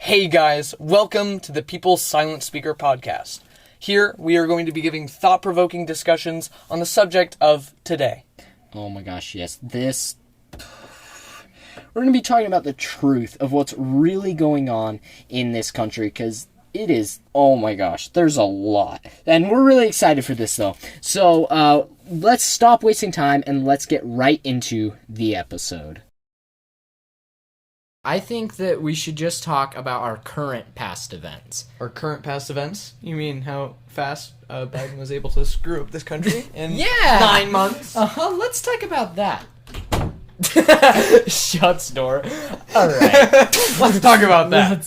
Hey guys, welcome to the People's Silent Speaker podcast. Here we are going to be giving thought-provoking discussions on the subject of today. Oh my gosh, yes. We're going to be talking about the truth of what's really going on in this country, because it is, oh my gosh, there's a lot. And we're really excited for this, though. So, let's stop wasting time and let's get right into the episode. I think that we should just talk about our current past events. Our current past events? You mean how fast Biden was able to screw up this country in 9 months? Let's talk about that. Shuts door. Alright. Let's talk about that.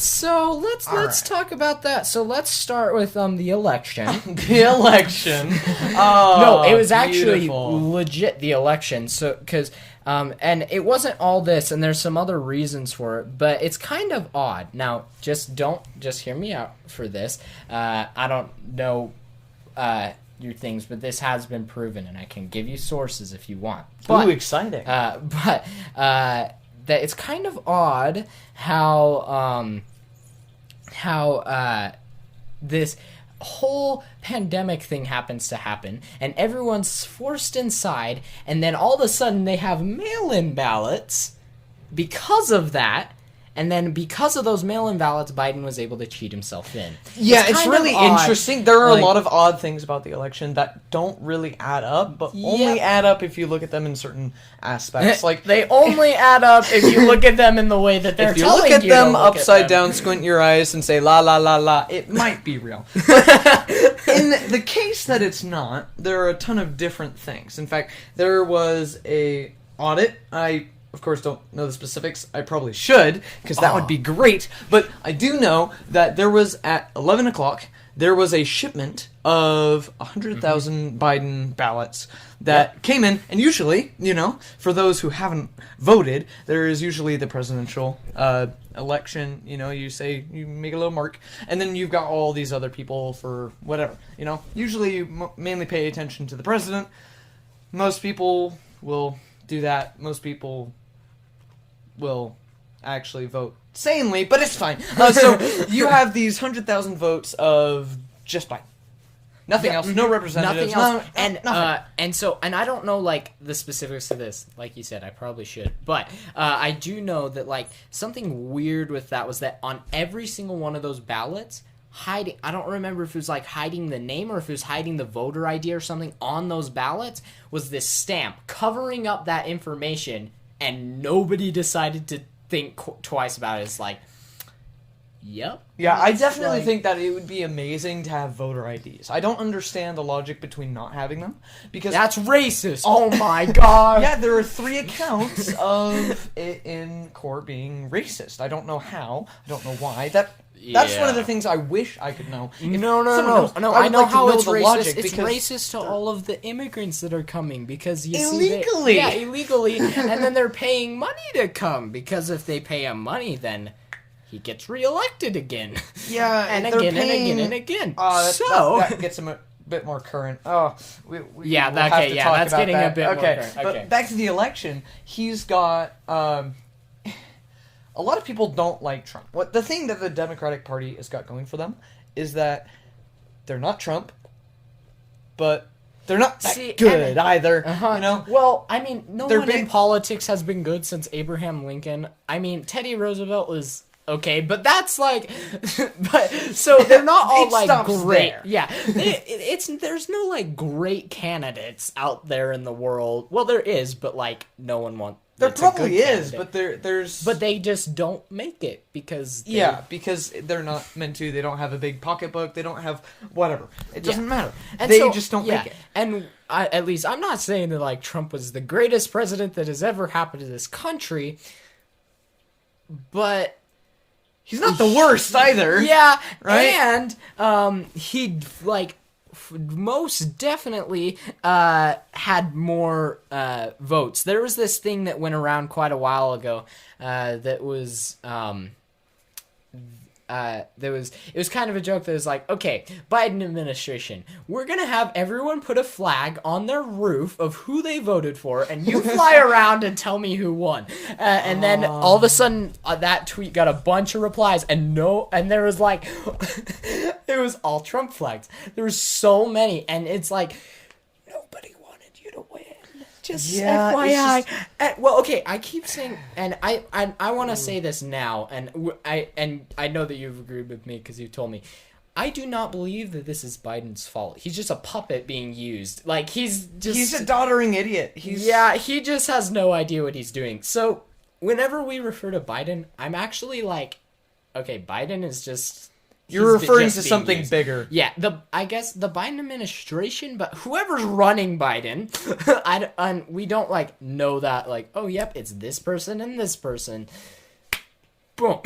So let's talk about that. So let's start with the election. The election. No, it was actually beautiful. legit the election. So because and it wasn't all this, and there's some other reasons for it, but it's kind of odd. Now, just hear me out for this. I don't know your things, but this has been proven, and I can give you sources if you want. But, Ooh, exciting. That it's kind of odd how this whole pandemic thing happens to happen, and everyone's forced inside, and then all of a sudden they have mail-in ballots because of that. And then because of those mail-in ballots, Biden was able to cheat himself in. Yeah, it's kind really of odd. interesting. There are Like, a lot of odd things about the election that don't really add up, but only add up if you look at them in certain aspects. Like they only add up if you look at them in the way that they're if you telling look at you to them look at upside them. down, squint your eyes, and say la la la la, it might be real. But in the case that it's not, there are a ton of different things. In fact, there was a audit. I of course don't know the specifics. I probably should, because that would be great. But I do know that there was, at 11 o'clock, there was a shipment of 100,000 Biden ballots that came in. And usually, for those who haven't voted, there is usually the presidential election. You make a little mark. And then you've got all these other people for whatever. Usually you mainly pay attention to the president. Most people will do that. Most people will actually vote sanely, but it's fine. So you have these 100,000 votes of just Biden. Nothing else. No representatives. Nothing else. Nothing. And I don't know the specifics of this. Like you said, I probably should, but I do know that something weird with that was that on every single one of those ballots, I don't remember if it was hiding the name or if it was hiding the voter ID or something on those ballots, was this stamp covering up that information, and nobody decided to think twice about it. It's yep. Yeah, I definitely think that it would be amazing to have voter IDs. I don't understand the logic between not having them, because that's racist. Oh my god. Yeah, there are 3 accounts of it in court being racist. I don't know how. I don't know why. That's one of the things I wish I could know. No. I know how it's racist. It's racist to all of the immigrants that are coming because illegally. Illegally, and then they're paying money to come, because if they pay him money, then he gets reelected again. Yeah, and again. That gets him a bit more current. That's getting a bit more current. But back to the election, he's got. A lot of people don't like Trump. The thing that the Democratic Party has got going for them is that they're not Trump, but they're not that good either. Well, I mean, no one in politics has been good since Abraham Lincoln. I mean, Teddy Roosevelt was okay, but that's so they're not all great. There. Yeah, there's no great candidates out there in the world. Well, there is, but no one wants. There probably is, but there's... But they just don't make it because... because they're not meant to. They don't have a big pocketbook. They don't have... Whatever. It doesn't matter. And they just don't make it. And at least I'm not saying that, Trump was the greatest president that has ever happened to this country, but... He's not the worst either. Yeah, right? And he, most definitely had more votes. There was this thing that went around quite a while ago that was it was kind of a joke that was like, okay, Biden administration, we're gonna have everyone put a flag on their roof of who they voted for, and you fly around and tell me who won. And then all of a sudden, that tweet got a bunch of replies, and there was like, it was all Trump flags. There was so many, and it's like, nobody wanted you to win. Just FYI. Well, okay, I keep saying, and I want to say this now, and I know that you've agreed with me because you told me. I do not believe that this is Biden's fault. He's just a puppet being used. Like, he's a doddering idiot. He just has no idea what he's doing. So, whenever we refer to Biden, I'm actually like, okay, Biden is just... You're referring to something bigger. Yeah, I guess the Biden administration, but whoever's running Biden, we don't like know that, like, oh, yep, it's this person and this person. Boom.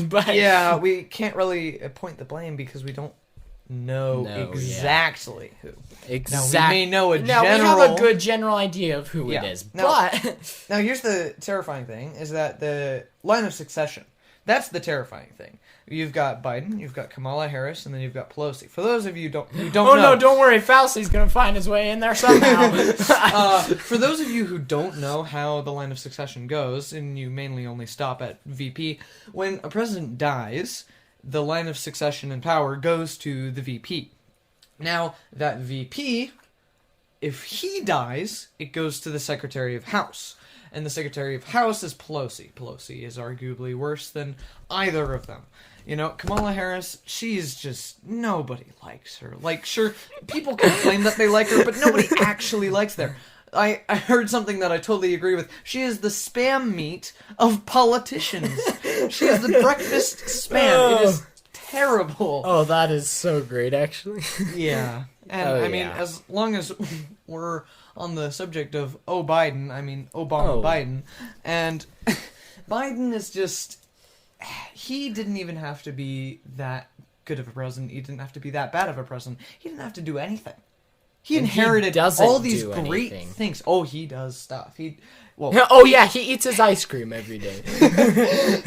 But, yeah, we can't really point the blame because we don't know exactly who. Exactly. Now, we may know we have a good general idea of who it is, but... Now, here's the terrifying thing, is that the line of succession, that's the terrifying thing. You've got Biden, you've got Kamala Harris, and then you've got Pelosi. For those of you who don't know... Oh, no, don't worry. Fauci's going to find his way in there somehow. For those of you who don't know how the line of succession goes, and you mainly only stop at VP, when a president dies, the line of succession and power goes to the VP. Now, that VP, if he dies, it goes to the Secretary of House. And the Secretary of House is Pelosi. Pelosi is arguably worse than either of them. You know, Kamala Harris, she's just... Nobody likes her. Like, sure, people complain that they like her, but nobody actually likes her. I heard something that I totally agree with. She is the spam meat of politicians. She is the breakfast spam. It is terrible. Oh, that is so great, actually. Yeah. And, I mean, as long as we're on the subject of Biden, I mean, Biden, and Biden is just... He didn't even have to be that good of a president. He didn't have to be that bad of a president. He didn't have to do anything. He inherited all these great things. Oh, he does stuff. He eats his ice cream every day.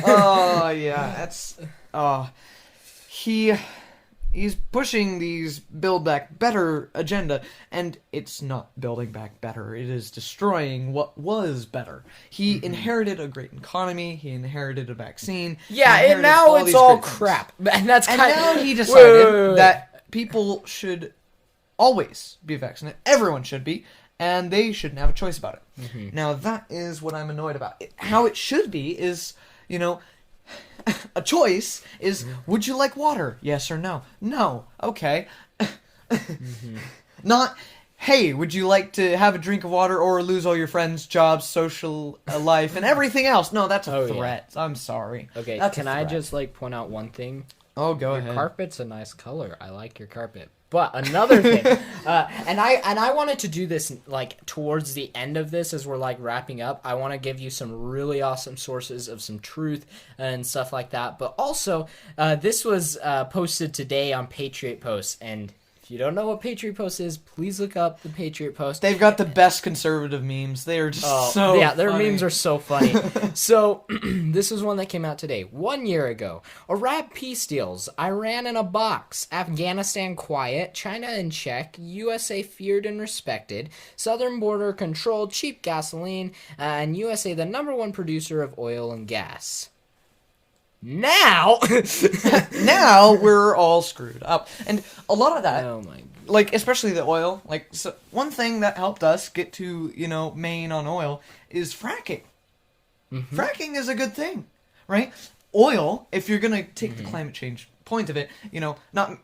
Oh, yeah, that's... He's pushing these Build Back Better agenda, and it's not building back better. It is destroying what was better. He inherited a great economy. He inherited a vaccine. Yeah, and now it's all crap. And now he decided that people should always be vaccinated. Everyone should be, and they shouldn't have a choice about it. Mm-hmm. Now, that is what I'm annoyed about. How it should be is, you know... A choice is, would you like water? Yes or no? No. Okay. Not, hey, would you like to have a drink of water or lose all your friends, jobs, social life, and everything else? No, that's a threat. Yeah. I'm sorry. Okay, can I just, like, point out one thing? Oh, go ahead. Your carpet's a nice color. I like your carpet. But another thing, and I wanted to do this like towards the end of this as we're like wrapping up. I want to give you some really awesome sources of some truth and stuff like that. But also, this was posted today on Patriot Post, and if you don't know what Patriot Post is, please look up the Patriot Post. They've got the best conservative memes. They are just so their funny. Memes are so funny. So, this is one that came out today. 1 year ago. Iraq peace deals. Iran in a box. Afghanistan quiet. China in check. USA feared and respected. Southern border controlled. Cheap gasoline. And USA the #1 producer of oil and gas. Now we're all screwed up, and a lot of that, oh my God. Like especially the oil. Like so one thing that helped us get to Maine on oil is fracking. Mm-hmm. Fracking is a good thing, right? Oil, if you're gonna take the climate change point of it, not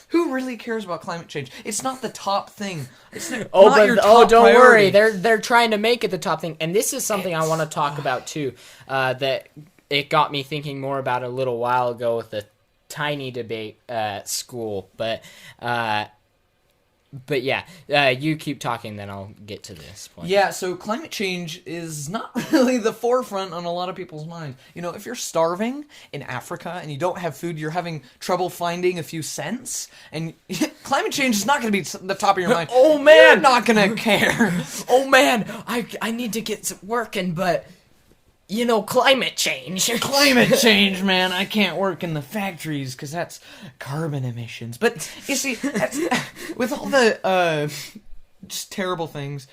who really cares about climate change? It's not the top thing. It's not your top don't priority. worry, they're trying to make it the top thing, and this is something I want to talk about too. That. It got me thinking more about it a little while ago with the tiny debate at school. But yeah, you keep talking, then I'll get to this point. Yeah, so climate change is not really the forefront on a lot of people's minds. If you're starving in Africa and you don't have food, you're having trouble finding a few cents, and climate change is not going to be the top of your mind. Oh, man! You're not going to care. Oh, man, I need to get working, but... climate change. Climate change, man. I can't work in the factories because that's carbon emissions. But you see, with all the just terrible things,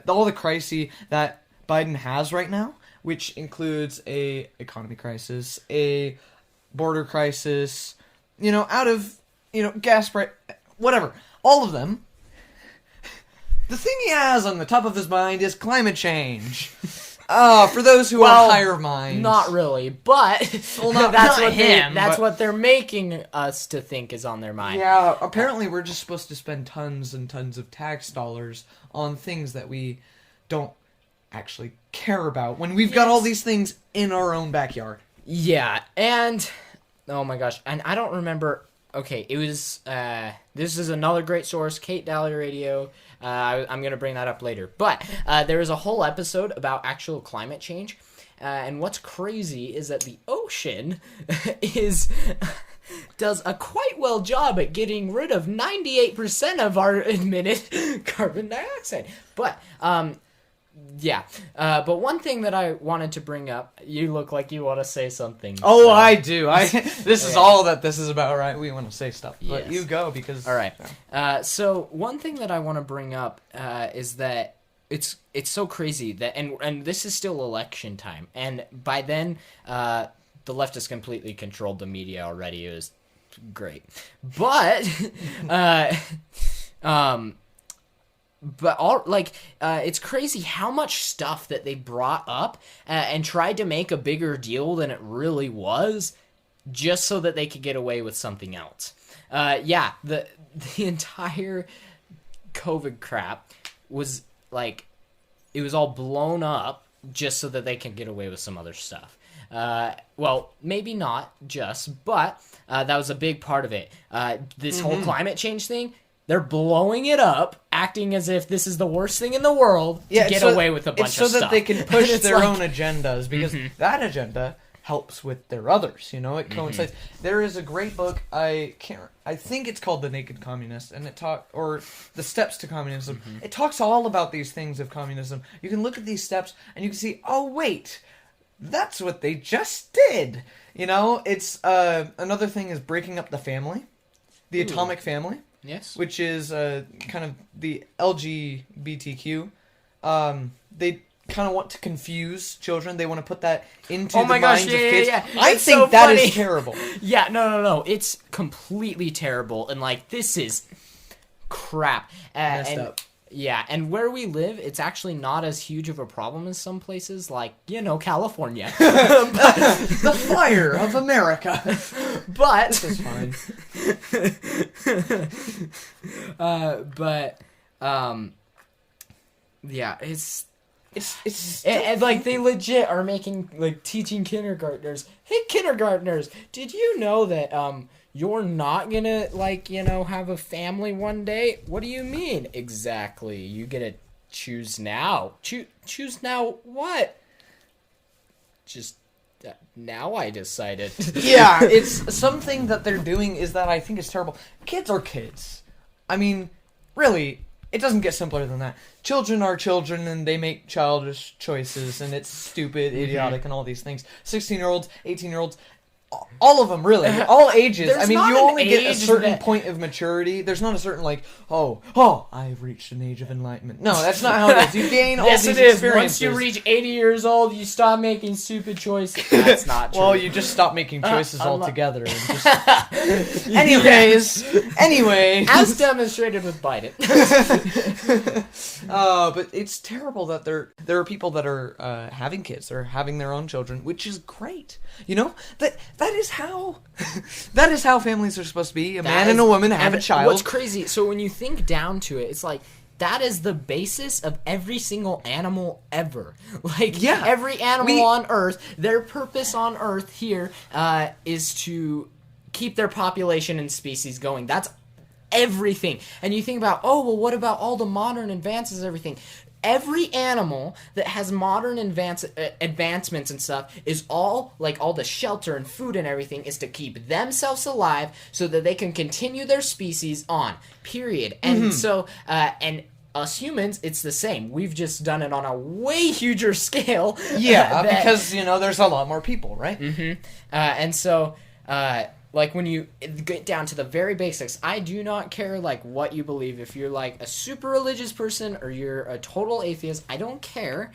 all the crises that Biden has right now, which includes a economy crisis, a border crisis, out of gas price, whatever, all of them. The thing he has on the top of his mind is climate change. For those who are higher minds. Not really, but that's what they're making us to think is on their mind. Yeah, apparently we're just supposed to spend tons and tons of tax dollars on things that we don't actually care about when we've got all these things in our own backyard. Yeah, and oh my gosh, and I don't remember. Okay, it was this is another great source, Kate Daly Radio. I'm going to bring that up later. But there is a whole episode about actual climate change. And what's crazy is that the ocean does a quite well job at getting rid of 98% of our emitted carbon dioxide. But but one thing that I wanted to bring up, you look like you want to say something. Oh, so. I do. This is all that this is about, right? We want to say stuff, but yes. You go because. All right. So one thing that I want to bring up is that it's so crazy that and this is still election time, and by then the left has completely controlled the media already. It was great, but it's crazy how much stuff that they brought up and tried to make a bigger deal than it really was, just so that they could get away with something else. The entire COVID crap was it was all blown up just so that they can get away with some other stuff. Well, maybe not just, but that was a big part of it. This whole climate change thing. They're blowing it up, acting as if this is the worst thing in the world to get away with a bunch of stuff. It's so that they can push their own agendas, because that agenda helps with their others, it coincides. There is a great book, I think it's called The Naked Communist, and or The Steps to Communism. It talks all about these things of communism. You can look at these steps, and you can see, oh wait, that's what they just did. It's, another thing is breaking up the family, the atomic family. Yes. Which is kind of the LGBTQ. They kind of want to confuse children. They want to put that into the minds of kids. Yeah. I think that is terrible. Yeah, no. It's completely terrible. And, this is crap. Messed up. Yeah, and where we live, it's actually not as huge of a problem as some places, like, California. The fire of America. But this is fine. Yeah, it's they legit are making, teaching kindergartners. Hey, kindergartners, did you know that, you're not gonna, have a family one day? What do you mean? Exactly. You get to choose now. Choose now what? Just, now I decided. Yeah, it's something that they're doing is that I think is terrible. Kids are kids. I mean, really, it doesn't get simpler than that. Children are children, and they make childish choices, and it's stupid, idiotic, and all these things. 16-year-olds, 18-year-olds... all of them, really. All ages. I mean, you only get a certain point of maturity. There's not a certain, I've reached an age of enlightenment. No, that's not how it is. You gain all these experiences. Once you reach 80 years old, you stop making stupid choices. That's not true. Well, you just stop making choices altogether. And just... Anyway. As demonstrated with Biden. But it's terrible that there are people that are having kids. They're having their own children, which is great. That is how families are supposed to be. A man and a woman have a child. What's crazy, so when you think down to it, it's that is the basis of every single animal ever. Every animal on Earth, their purpose on Earth here is to keep their population and species going. That's everything. And you think about, what about all the modern advances and everything? Every animal that has modern advancements and stuff is all the shelter and food and everything is to keep themselves alive so that they can continue their species on. Period. And so, and us humans, it's the same. We've just done it on a way huger scale. Yeah, because, there's a lot more people, right? And so, like, when you get down to the very basics, I do not care, like, what you believe. If you're, like, a super religious person or you're a total atheist, I don't care.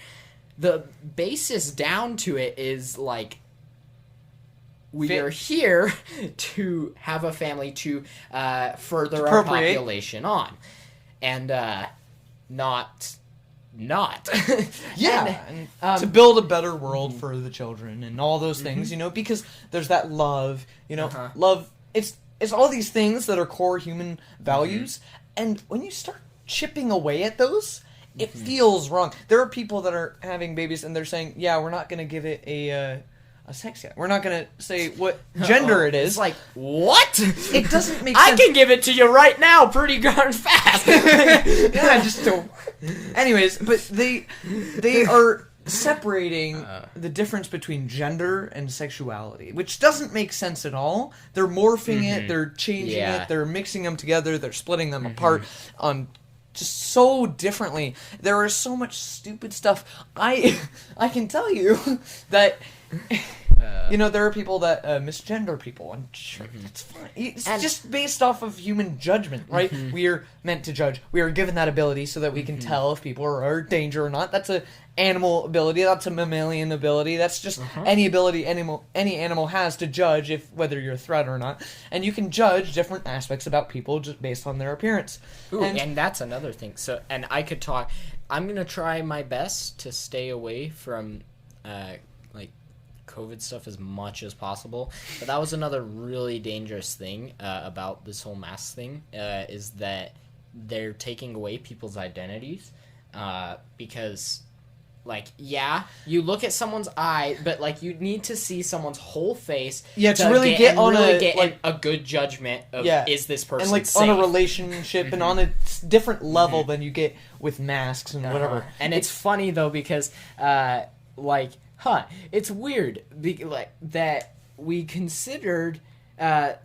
The basis down to it is, like, we are here to have a family to further our population on. And, not. Yeah, and to build a better world for the children and all those things, because there's that love, love, it's all these things that are core human values, and when you start chipping away at those, it feels wrong. There are people that are having babies and they're saying, yeah, we're not going to give it a sex yet. We're not going to say what gender it is. It's like, what? It doesn't make sense. I can give it to you right now pretty darn fast. Yeah, just don't. Anyways, but they are separating the difference between gender and sexuality, which doesn't make sense at all. They're morphing it, they're changing it, they're mixing them together, they're splitting them apart on just so differently. There is so much stupid stuff. I can tell you that there are people that misgender people, and sure, it's fine. It's just based off of human judgment, right? We are meant to judge. We are given that ability so that we can tell if people are in danger or not. That's a animal ability. That's a mammalian ability. That's just any ability any animal has to judge whether you're a threat or not. And you can judge different aspects about people just based on their appearance. Ooh, and that's another thing. So, and I could talk. I'm gonna try my best to stay away from COVID stuff as much as possible, but that was another really dangerous thing about this whole mask thing, is that they're taking away people's identities, because, like, yeah, you look at someone's eye, but, like, you need to see someone's whole face to really get a good judgment of, is this person and, like, safe? on a relationship and on a different level than you get with masks and whatever. And it's funny, though, because, it's weird that we considered a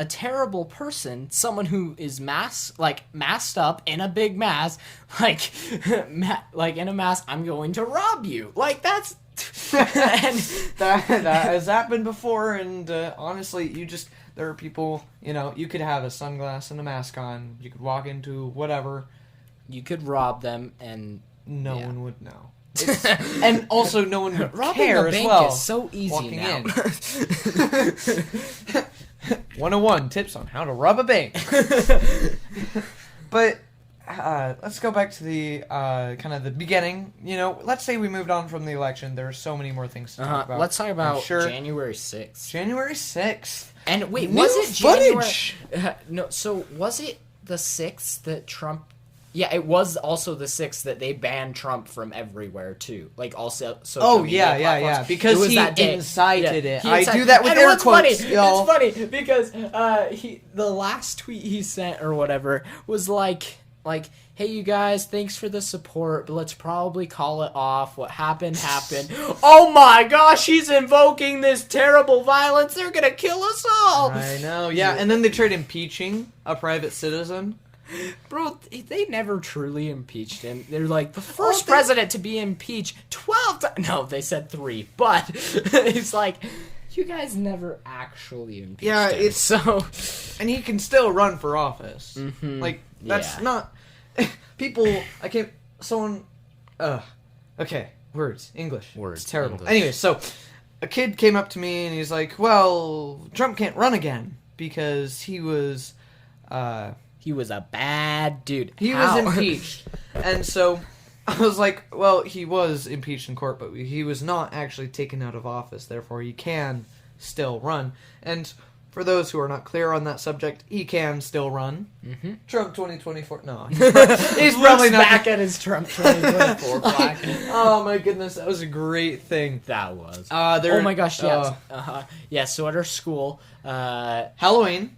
terrible person, someone who is masked up in a big mask, like in a mask. I'm going to rob you. Like, that's and that has happened before. And honestly, there are people. You could have a sunglass and a mask on. You could walk into whatever. You could rob them, and no one would know. And also, no one would robbing care a bank as well. is so easy walking now. In. 101 tips on how to rob a bank. But let's go back to the kind of the beginning. Let's say we moved on from the election. There are so many more things to talk about. Let's talk about January 6th. January 6th. And wait, New was it footage? January? No, so was it the 6th that Trump... Yeah, it was also the 6th that they banned Trump from everywhere, too. Like, also social media platforms. Because he incited it. I do that with and air quotes, y'all. It's funny, because the last tweet he sent or whatever was like, hey, you guys, thanks for the support, but let's probably call it off. What happened, happened. Oh my gosh, he's invoking this terrible violence. They're gonna kill us all. I know, yeah. And then they tried impeaching a private citizen. Bro, they never truly impeached him. They're like, the first president to be impeached 12 times. No, they said 3, but it's like, you guys never actually impeached him. It's so... And he can still run for office. Like, that's not... People, I can't... Someone... Okay, English. It's terrible. English. Anyway, so, a kid came up to me and he's like, well, Trump can't run again because he was... He was a bad dude. He was impeached. And so I was like, well, he was impeached in court, but he was not actually taken out of office. Therefore, he can still run. And for those who are not clear on that subject, he can still run. Trump 2024. No. He's probably not. Back at his Trump 2024 plaque. Oh, my goodness. That was a great thing. That was. Oh, my gosh, yes. Yeah, so at our school... Halloween.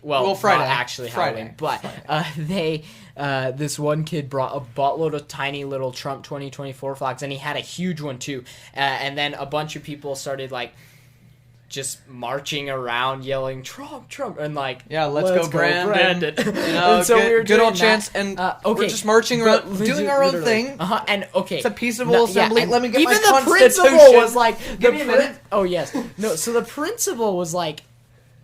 Well, Friday. Not actually Halloween, but this one kid brought a buttload of tiny little Trump 2024 flags, and he had a huge one too. And then a bunch of people started just marching around yelling Trump, Trump, and like Yeah, let's go, Brandon. You know, and so good- we were good doing old chance, and okay, we're just marching around, doing our own thing. And okay, It's a peaceable assembly. and Let me get even my the principal constitution. was like, Give me a minute. oh yes, no. So the principal was like,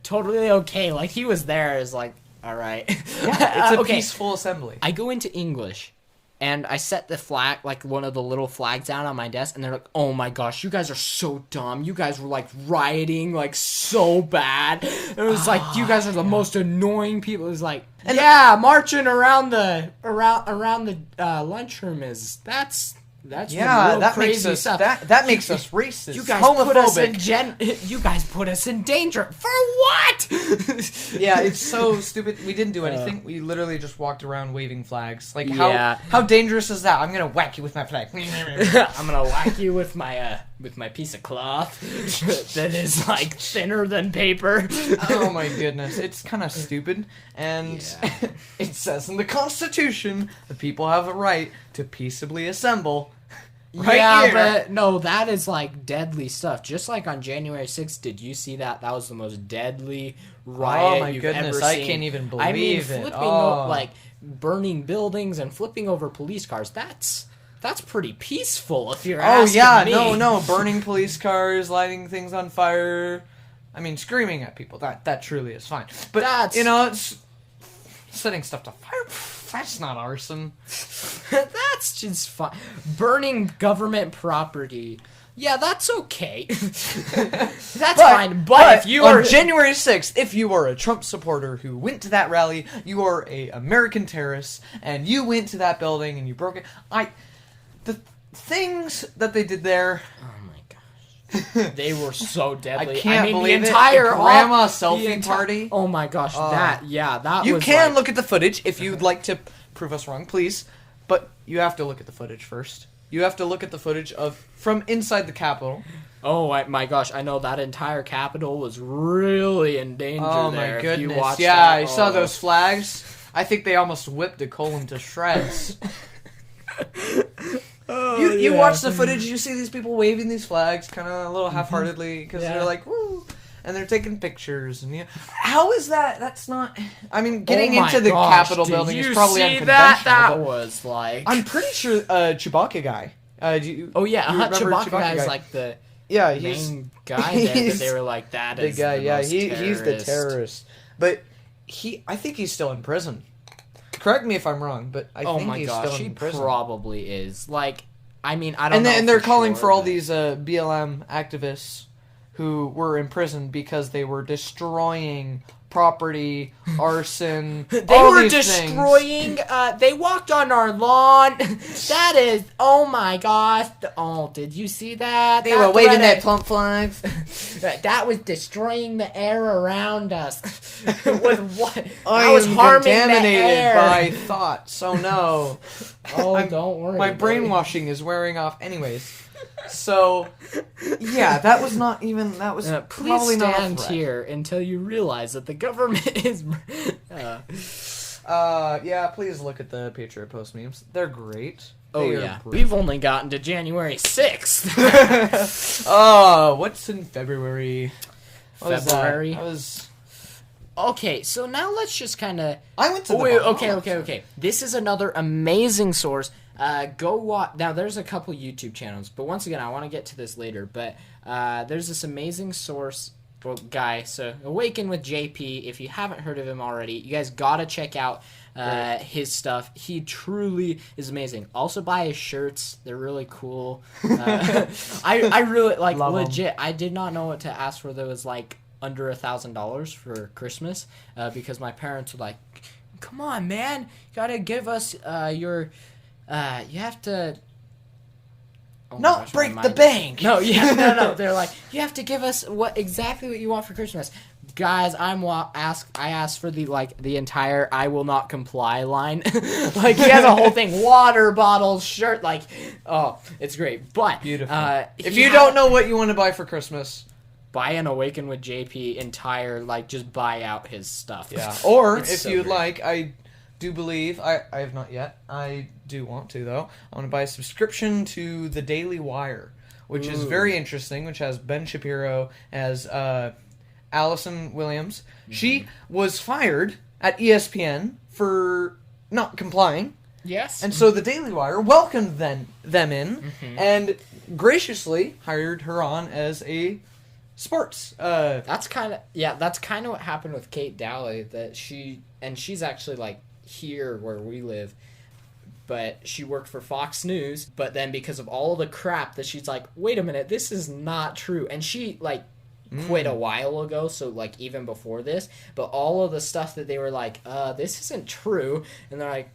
totally okay. Like he was there. Is like, all right. Yeah, it's a okay. peaceful assembly. I go into English, and I set the flag, like one of the little flags down on my desk, and they're like, oh my gosh, you guys are so dumb. You guys were like rioting like so bad. And it was like, you guys are the most annoying people. It was like, marching around the lunchroom that's Yeah, real that crazy makes us stuff. that makes us racist. You guys homophobic. you guys put us in danger for what? Yeah, it's so stupid. We didn't do anything. We literally just walked around waving flags. Like Yeah. how dangerous is that? I'm gonna whack you with my flag. I'm gonna whack you with my piece of cloth that is like thinner than paper. Oh my goodness, it's kind of stupid. And it says in the Constitution that people have a right to peaceably assemble. Right here. But no, that is like deadly stuff. Just like on January 6th, did you see that? That was the most deadly riot Oh my you've goodness, ever I seen. can't even I mean, believe it. flipping Oh. like burning buildings and flipping over police cars. That's pretty peaceful if you're Oh asking yeah, me. no, burning police cars, lighting things on fire. I mean, screaming at people. That truly is fine. But it's setting stuff to fire. That's not arson. That's just fine. Burning government property. Yeah, that's okay. That's fine. But if you on are January 6th, if you are a Trump supporter who went to that rally, you are a American terrorist, and you went to that building and you broke it. The things that they did there. Oh my gosh. They were so deadly. I can't believe the entire it. Grandma the selfie party. Oh my gosh, that You was can like, look at the footage if you'd like to prove us wrong, please. But you have to look at the footage first. You have to look at the footage from inside the Capitol. Oh my gosh, I know that entire Capitol was really in danger Oh there. my If you goodness. watched Yeah, that. I saw those flags. I think they almost whipped a colon to shreds. You watch the footage, you see these people waving these flags kind of a little half-heartedly because they're like, woo, and they're taking pictures. And how is that? That's not... I mean, getting into the Capitol building is probably unconventional. That was like... I'm pretty sure Chewbacca guy. Chewbacca guy's like the main guy there that they were like, that is the guy. Yeah, most he's the terrorist. terrorist. But I think he's still in prison. Correct me if I'm wrong, but I think he's still in prison. He probably is. Like, I mean, I don't know. And they're calling sure, for all but- these BLM activists who were in prison because they were destroying property, arson. They all were these destroying. They walked on our lawn. That is. Oh my gosh. Oh, did you see that? They were waving their plump flags. That was destroying the air around us. With what? I That was am harming the contaminated air. by thoughts. Oh no. Don't worry. My buddy. brainwashing is wearing off. Anyways, so yeah, that was not even. That was Please probably not a stand threat. here until you realize that the government is. Yeah, please look at the Patriot Post memes. They're great. Oh They are yeah, great. we've only gotten to January 6th. Oh, what's in February? What was that? February? I was. Okay, so now let's just kind of. I went to the. Wait, Bahamas. okay. This is another amazing source. Go watch. Now, there's a couple YouTube channels, but once again, I want to get to this later. But there's this amazing source guy. So, Awaken with JP. If you haven't heard of him already, you guys gotta check out his stuff. He truly is amazing. Also, buy his shirts; they're really cool. I really like Love 'em. legit. I did not know what to ask for. There was like under $1,000 for Christmas because my parents were like, "Come on, man, you gotta give us your." You have to. Oh my Not gosh, break my the mind- bank. No, yeah, no. They're like, you have to give us exactly what you want for Christmas, guys. I asked for the entire "I will not comply" line. Like he has a whole thing, water bottles, shirt, like, oh, it's great. But Beautiful. If he you don't know what you want to buy for Christmas, buy an Awaken with JP entire, like, just buy out his stuff. yeah. Or It's if so you'd great. like, I do believe I have not yet. I do want to though. I want to buy a subscription to the Daily Wire, which is very interesting, which has Ben Shapiro as Allison Williams. She was fired at ESPN for not complying. Yes. And so the Daily Wire welcomed them in and graciously hired her on as a sports. That's kind of what happened with Kate Daly. She's actually like here where we live, but she worked for Fox News. But then because of all the crap that she's like, wait a minute, this is not true, and she like quit a while ago, so like even before this, but all of the stuff that they were like, this isn't true, and they're like,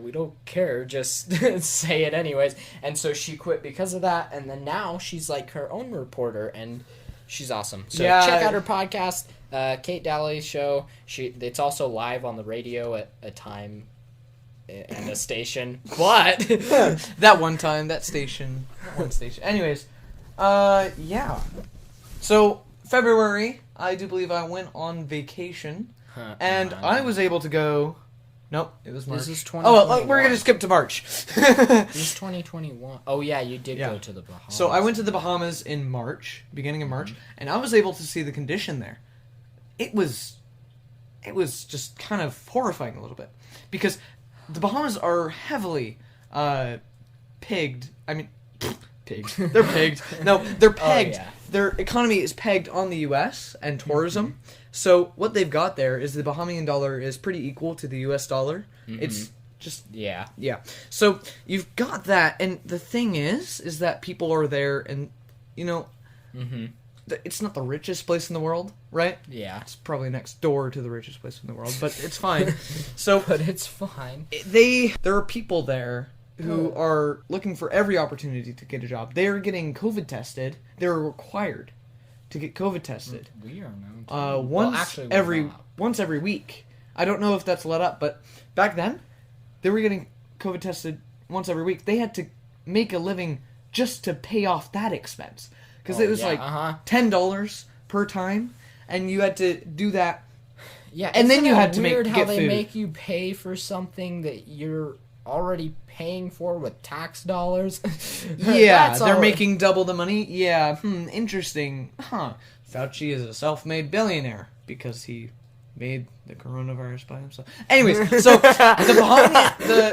we don't care, just say it anyways. And so she quit because of that, and then now she's like her own reporter, and she's awesome. So check out her podcast, Kate Daly's show. It's also live on the radio at a time and a station, but that one station. Anyways, yeah. So, February, I do believe I went on vacation, and I was able to go... Nope, it was March. This is 2021. Oh, well, we're going to skip to March. This is 2021. Oh, yeah, you did go to the Bahamas. So, I went to the Bahamas in March, beginning of March, and I was able to see the condition there. It was just kind of horrifying a little bit, because the Bahamas are heavily pigged. I mean... Pigged. They're pigged. No, they're pegged. Oh, yeah. Their economy is pegged on the U.S. and tourism. So what they've got there is the Bahamian dollar is pretty equal to the U.S. dollar. It's just... Yeah. So you've got that, and the thing is that people are there, and, you know, it's not the richest place in the world, right? Yeah. It's probably next door to the richest place in the world, but it's fine. But it's fine. There are people there who are looking for every opportunity to get a job. They are getting COVID tested. They're required to get COVID tested. We are now. Once every week. I don't know if that's let up, but back then, they were getting COVID tested once every week. They had to make a living just to pay off that expense. Because it was $10 per time, and you had to do that. Yeah, and then you had to weird get how they food. Make you pay for something that you're already paying for with tax dollars. Yeah, they're making double the money. Yeah, interesting. Fauci is a self-made billionaire because he made the coronavirus by himself. Anyways, so the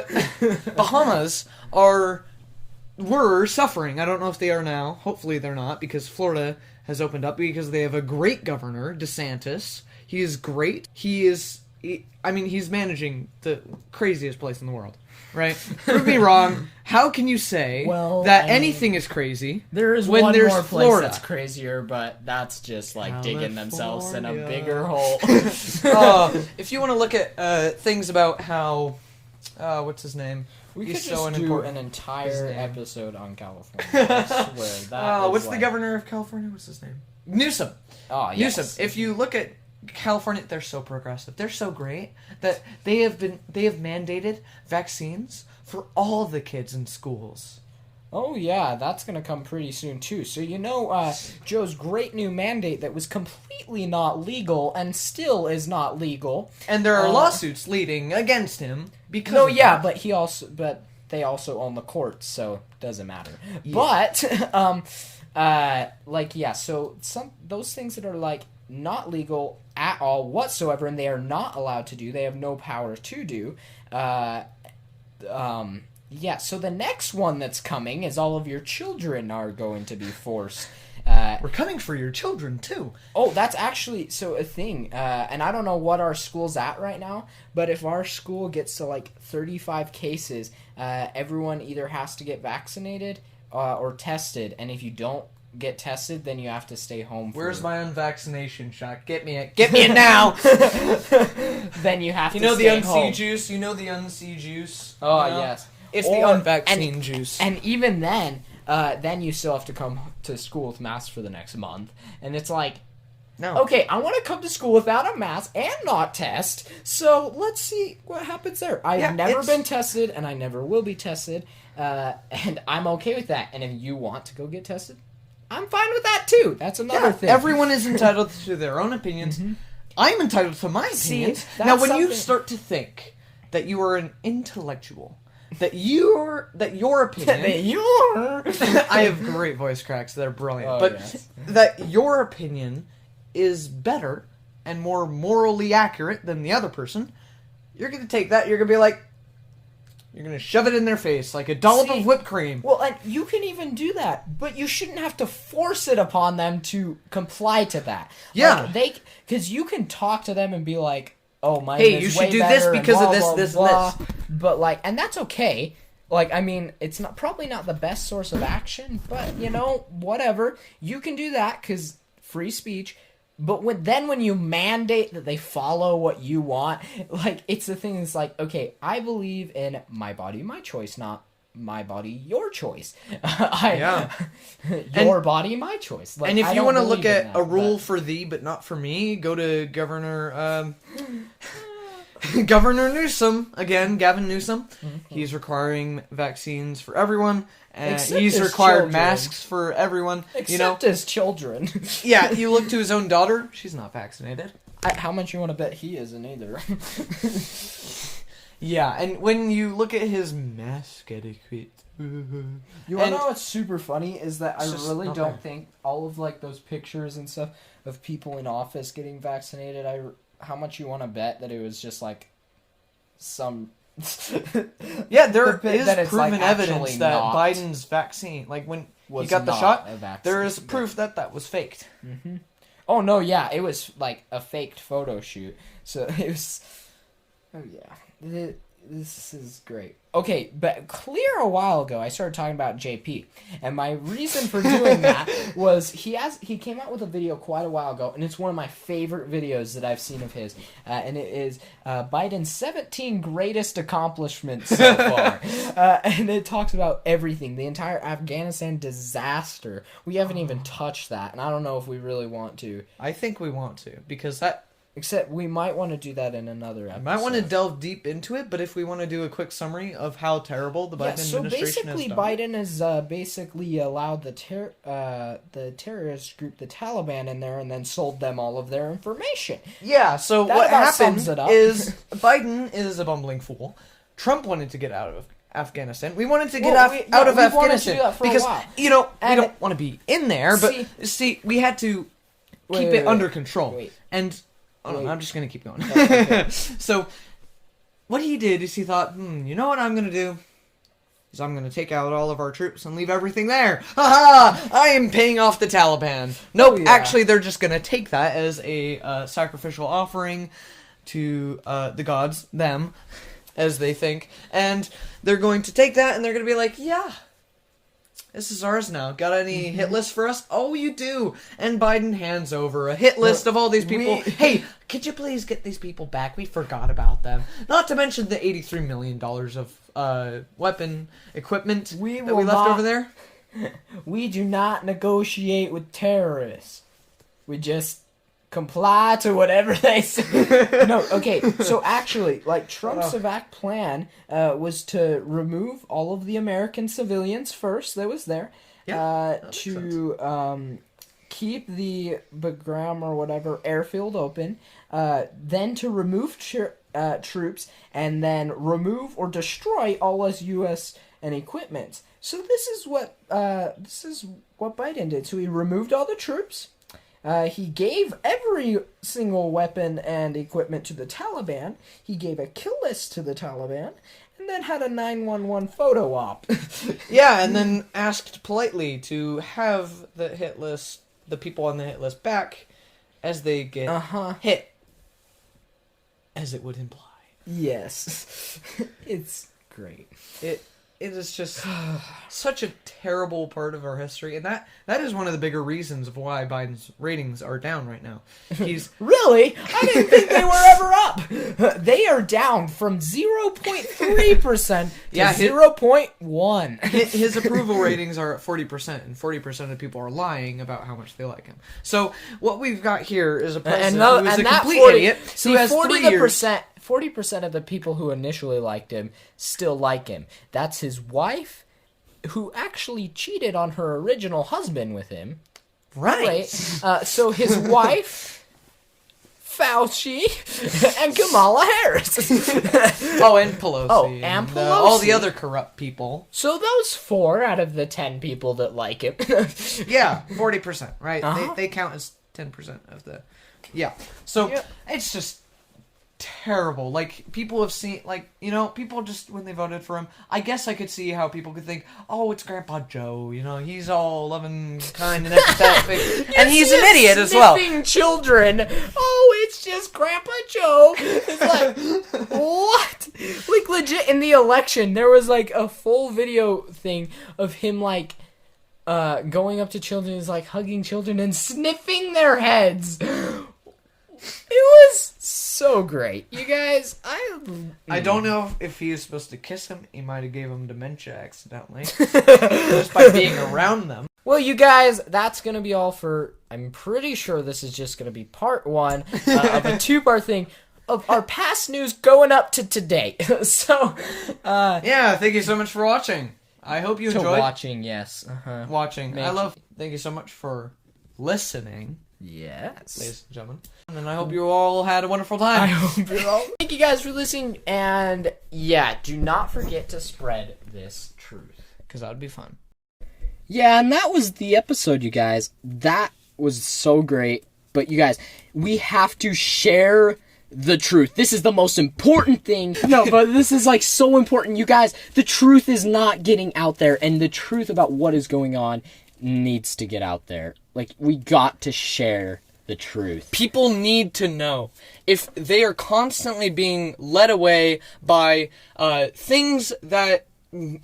Bahamas were suffering. I don't know if they are now. Hopefully they're not, because Florida has opened up, because they have a great governor, DeSantis. He is great. He's managing the craziest place in the world. Right? Prove me wrong. How can you say anything is crazy? There is when one there's more place Florida that's crazier, but that's just like digging themselves in a bigger hole. If you want to look at things about how, what's his name? We could just do an entire episode on California. I swear that. What's the governor of California? What's his name? Newsom. Oh, yes. Newsom. If you look at California, they're so progressive. They're so great that they have mandated vaccines for all the kids in schools. Oh yeah, that's gonna come pretty soon too. So Joe's great new mandate that was completely not legal and still is not legal. And there are lawsuits leading against him because. No, yeah, but they also own the courts, so it doesn't matter. Yeah. But so those things that are like not legal at all whatsoever, and they are not allowed to do. They have no power to do. So the next one that's coming is all of your children are going to be forced. We're coming for your children, too. Oh, that's actually a thing. And I don't know what our school's at right now, but if our school gets to like 35 cases, everyone either has to get vaccinated or tested. And if you don't get tested, then you have to stay home. Where's my unvaccination shot? Get me it now. Then you have to. The stay UNC home. juice. You know the UNC juice. Oh yes, it's the unvaccinated juice. And even then you still have to come to school with masks for the next month, and it's like, no. Okay, I want to come to school without a mask and not test. So let's see what happens there. I've never been tested, and I never will be tested, and I'm okay with that. And if you want to go get tested, I'm fine with that too. That's another thing. Everyone is entitled to their own opinions. I'm entitled to my opinions. Now, when you start to think that you are an intellectual, that your opinion. You're. I have great voice cracks. They're brilliant. Oh, but yes. that your opinion is better and more morally accurate than the other person, you're going to take that, you're going to be like, you're going to shove it in their face like a dollop of whipped cream. Well, and you can even do that, but you shouldn't have to force it upon them to comply to that. Yeah. Like, because you can talk to them and be like, oh, mine Hey, is you should way do better this and because of blah, this, blah, this, blah. and this. But, like, and that's okay. Like, I mean, it's probably not the best source of action, but, whatever. You can do that because free speech. But when you mandate that they follow what you want, like, it's the thing that's like, okay, I believe in my body, my choice, not my body, your choice. Your body, my choice. Like, And if I you don't want to believe look in at that, a rule but- for thee but not for me, go to Governor Governor Newsom, again, Gavin Newsom. He's requiring vaccines for everyone. Except He's his required children. masks for everyone. Except his children. Yeah, you look to his own daughter. She's not vaccinated. How much you want to bet he isn't either? Yeah, and when you look at his mask etiquette, You And- want to know what's super funny is that I It's just really not don't there. think all of like those pictures and stuff of people in office getting vaccinated. How much you want to bet that it was just like some. yeah, there The- is that it's, proven like, evidence actually that not- Biden's vaccine, like when he was got the not shot, a vaccine, there is but- proof that was faked. Oh no, yeah, it was like a faked photo shoot. So it was. Oh yeah, this is great. Okay, but clear a while ago, I started talking about JP, and my reason for doing that was he came out with a video quite a while ago, and it's one of my favorite videos that I've seen of his, and it is Biden's 17 greatest accomplishments so far, and it talks about everything, the entire Afghanistan disaster. We haven't even touched that, and I don't know if we really want to. I think we want to, because that Except we might want to do that in another episode. I might want to delve deep into it, but if we want to do a quick summary of how terrible the Biden so administration basically, has done. Biden has basically allowed the terrorist group, the Taliban, in there, and then sold them all of their information. Yeah, so That what about happened sums it up. is Biden is a bumbling fool. Trump wanted to get out of Afghanistan. We wanted to get Well, out of we wanted to Afghanistan do that for a because while. we And don't want to be in there, but see we had to keep it under control. Wait. And Wait. I'm just gonna keep going. Okay. So what he did is he thought, you know what I'm gonna do? Is I'm gonna take out all of our troops and leave everything there. Ha! I am paying off the Taliban. Nope, yeah. actually they're just gonna take that as a sacrificial offering to the gods, them, as they think, and they're going to take that and they're gonna be like, yeah, this is ours now. Got any hit list for us? Oh, you do. And Biden hands over a hit list of all these people. Hey, could you please get these people back? We forgot about them. Not to mention the $83 million of weapon equipment that we will left not- over there. We do not negotiate with terrorists. We just comply to whatever they say. No, okay. So actually, like Trump's evac plan was to remove all of the American civilians first that was there. Yeah, that makes To keep the Bagram or whatever airfield open. Then to remove troops, and then remove or destroy all U.S. and equipment. So this is what Biden did. So he removed all the troops. He gave every single weapon and equipment to the Taliban. He gave a kill list to the Taliban, and then had a 911 photo op. Yeah, and then asked politely to have the hit list, the people on the hit list back as they get hit, as it would imply. Yes, it's great. It is just such a terrible part of our history, and that is one of the bigger reasons of why Biden's ratings are down right now. He's Really? I didn't think they were ever up. They are down from 0.3% to Yeah, 0.1. his approval ratings are at 40%, and 40% of people are lying about how much they like him. So what we've got here is a president who is a complete idiot who has 3 years. 40% of the people who initially liked him still like him. That's his wife, who actually cheated on her original husband with him. Right. So his wife Fauci and Kamala Harris. Oh, and Pelosi. Oh, and Pelosi. All the other corrupt people. So those 4 out of the 10 people that like him. Yeah, 40%, right? Uh-huh. They count as 10% of the... Yeah. So, it's just terrible. Like, people have seen... Like, you know, people just, when they voted for him, I guess I could see how people could think, oh, it's Grandpa Joe, you know, he's all loving, kind, and empathetic. And he's an idiot as well. Sniffing children. Oh, it's just Grandpa Joe. It's like, what? Like, legit, in the election, there was, like, a full video thing of him, like, going up to children, he's like, hugging children and sniffing their heads. It was so great. You guys, I don't know if he was supposed to kiss him. He might have gave him dementia accidentally. Just by being around them. Well, you guys, that's going to be all for... I'm pretty sure this is just going to be part 1 of a 2-part thing of our past news going up to today. So, yeah, thank you so much for watching. I hope you enjoyed watching, yes. Uh-huh. Watching. Thank Thank you so much for listening. Yes. Ladies and gentlemen. And I hope you all had a wonderful time. I hope you're all... Thank you guys for listening, and yeah, do not forget to spread this truth. Because that would be fun. Yeah, and that was the episode, you guys. That was so great. But you guys, we have to share the truth. This is the most important thing. No, but this is like so important. You guys, the truth is not getting out there, and the truth about what is going on needs to get out there. Like, we got to share the truth. People need to know. If they are constantly being led away by things that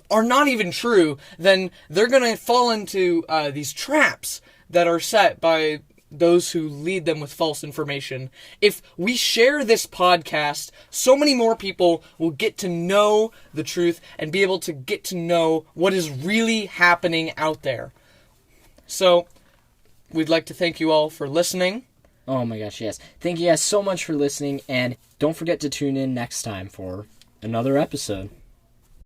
are not even true, then they're going to fall into these traps that are set by those who lead them with false information. If we share this podcast, so many more people will get to know the truth and be able to get to know what is really happening out there. So, we'd like to thank you all for listening. Oh my gosh, yes. Thank you guys so much for listening, and don't forget to tune in next time for another episode.